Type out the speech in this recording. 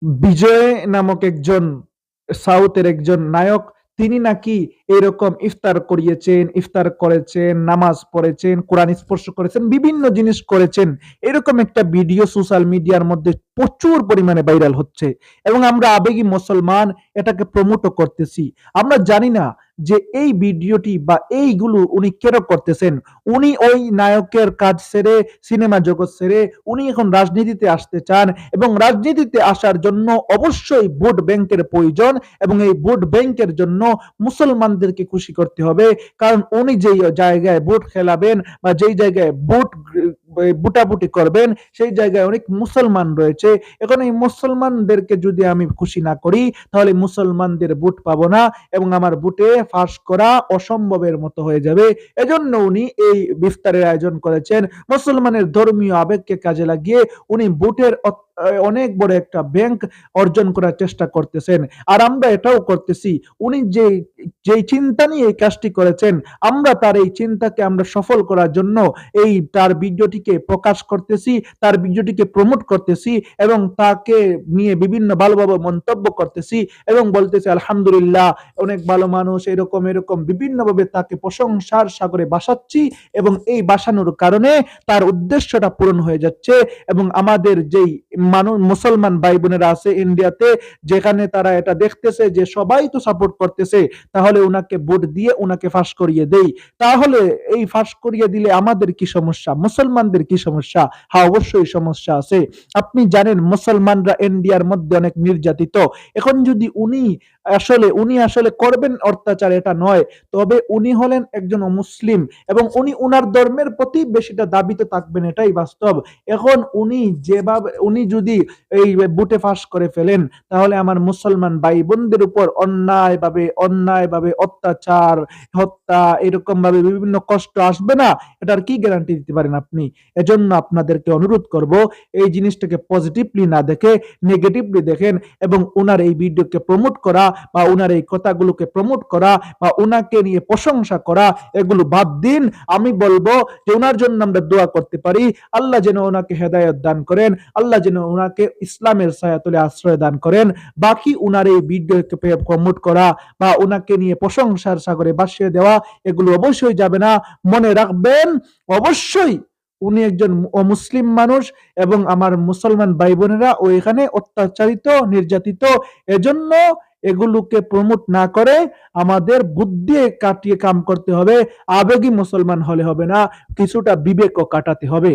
বিজয় নামক একজন সাউথের একজন নায়ক, তিনি নাকি এরকম ইফতার করিয়েছেন, ইফতার করেছেন, নামাজ পড়েছেন, কোরআন স্পর্শ করেছেন, বিভিন্ন জিনিস করেছেন। এরকম একটা ভিডিও সোশ্যাল মিডিয়ার মধ্যে প্রচুর পরিমাণে ভাইরাল হচ্ছে এবং আমরা আবেগী মুসলমান এটাকে প্রমোটও করতেছি। আমরা জানি না যে এই ভিডিওটি বা এইগুলো উনি কেন করতেছেন। উনি ওই নায়কের কাজ ছেড়ে, সিনেমা জগৎ ছেড়ে উনি এখন রাজনীতিতে আসতে চান এবং রাজনীতিতে আসার জন্য অবশ্যই ভোট ব্যাংকের প্রয়োজন এবং এই ভোট ব্যাংকের জন্য মুসলমানদেরকে খুশি করতে হবে। কারণ উনি যেই জায়গায় ভোট খেলাবেন বা যেই জায়গায় ভোট বুটাবুটি করবেন সেই জায়গায় অনেক মুসলমান রয়েছে। এখন এই মুসলমানদেরকে যদি আমি খুশি না করি তাহলে মুসলমানদের ভোট পাবো না এবং আমার ভোটে ফাঁস করা অসম্ভবের মতো হয়ে যাবে। এজন্য উনি এই ইফতারের আয়োজন করেছেন। মুসলমানের ধর্মীয় আবেগকে কাজে লাগিয়ে উনি ভোটের অনেক বড় একটা ব্যাংক অর্জন করার চেষ্টা করতেছেন। আর আমরা এটাও করতেছি। উনি যেই চিন্তা নিয়ে এই কাজটি করেছেন, আমরা তার এই চিন্তাকে আমরা সফল করার জন্য এই তার ভিডিওটিকে প্রকাশ করতেছি, তার ভিডিওটিকে প্রমোট করতেছি এবং তাকে নিয়ে বিভিন্ন ভালো ভালো মন্তব্য করতেছি এবং বলতেছি আলহামদুলিল্লাহ অনেক ভালো মানুষ, এরকম এরকম বিভিন্নভাবে তাকে প্রশংসার সাগরে ভাসাচ্ছি এবং এই ভাসানোর কারণে তার উদ্দেশ্যটা পূরণ হয়ে যাচ্ছে এবং আমাদের যেই মানুষ মুসলমান ভাই বোনেরা আছে ইন্ডিয়াতে, যেখানে তারা এটা দেখতেছে যে সবাই তো সাপোর্ট করতেছে, তাহলে উনাকে ভোট দিয়ে উনাকে ফাঁস করিয়ে দেই। তাহলে এই ফাঁস করিয়ে দিলে আমাদের কি সমস্যা, মুসলমানদের কি সমস্যা? হ্যাঁ, অবশ্যই সমস্যা আছে। আপনি জানেন মুসলমানরা ইন্ডিয়ার মধ্যে অনেক নির্যাতিত। এখন যদি উনি আসলে করবেন অত্যাচার এটা নয়, তবে উনি হলেন একজন মুসলিম এবং উনি উনার ধর্মের প্রতি বেশিটা দাবিতে থাকবেন, এটাই বাস্তব। এখন উনি যদি এই বুটে ফাঁস করে ফেলেন তাহলে আমার মুসলমান ভাই বোনদের উপর অন্যায়ভাবে অত্যাচার, হত্যা, এরকম ভাবে বিভিন্ন কষ্ট আসবে না? এটার কি গ্যারান্টি দিতে পারেন আপনি? এজন্য আপনাদেরকে অনুরোধ করব এই জিনিসটাকে পজিটিভলি না দেখে নেগেটিভলি দেখেন এবং উনার এই ভিডিওকে প্রমোট করা বা উনার এই কথাগুলোকে প্রমোট করা বা উনাকে নিয়ে প্রশংসা করা এগুলো বাদ দিন। আমি বলবো যে উনার জন্য আমরা দোয়া করতে পারি, আল্লাহ যেন ওনাকে হেদায়েত দান করেন, আল্লাহ যেন ওনাকে ইসলামের ছায়াতলে আশ্রয় দান করেন। বাকি উনার এই ভিডিওকে প্রমোট করা বা ওনাকে নিয়ে প্রশংসার সাগরে ভাসিয়ে দেওয়া এগুলো অবশ্যই যাবে না। মনে রাখবেন, অবশ্যই উনি একজন অমুসলিম মানুষ এবং আমার মুসলমান ভাই বোনেরা ও এখানে অত্যাচারিত, নির্যাতিত। এজন্য এগুলোকে প্রমোট না করে আমাদের বুদ্ধি কাটিয়ে কাম করতে হবে। আবেগী মুসলমান হলে হবে না, কিছুটা বিবেকও কাটাতে হবে।